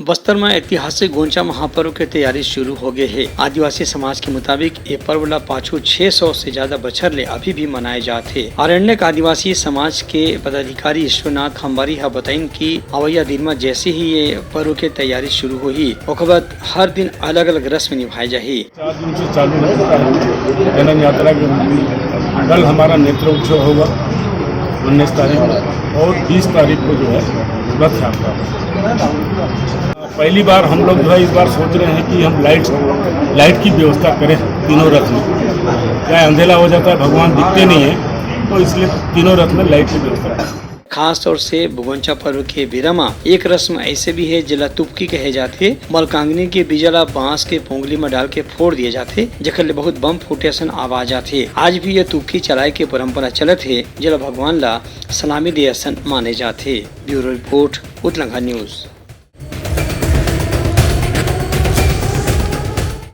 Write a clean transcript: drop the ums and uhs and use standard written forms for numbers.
बस्तर में ऐतिहासिक गोंचा महापर्व की तैयारी शुरू हो गई है। आदिवासी समाज के मुताबिक ये पर्व ला पाछू 600 से ज्यादा बछर ले अभी भी मनाए जाते। अरण्यक आदिवासी समाज के पदाधिकारी ईश्वरनाथ खंबारी हा बताइन कि अवैया दिन में जैसे ही ये पर्व की तैयारी शुरू हुई ओकर बाद हर दिन अलग अलग रस्म निभाई जाही। 4 दिन से चालू रहता है जनन यात्रा के। कल हमारा नेत्र उत्सव होगा 19 तारीख और 20 तारीख को जो है रथ यात्रा। पहली बार हम लोग जो है इस बार सोच रहे हैं कि हम लाइट की व्यवस्था करें तीनों रथ में। क्या अंधेला हो जाता है, भगवान दिखते नहीं है, तो इसलिए तीनों रथ में लाइट की व्यवस्था करें। खास तौर से भुगोंचा पर्व के बिरमा एक रस्म ऐसे भी है जिला तुपकी कहे जाते। मलकांगनी के बीजला बांस के पोंगली में डाल के फोड़ दिए जाते, जेकर ले बहुत बम फूटे सन आवाज आते। आज भी यह तुपकी चलाए के परंपरा चलत है, जिला भगवान ला सलामी दे सन माने जाते। Bureau report, Uttarakhand news.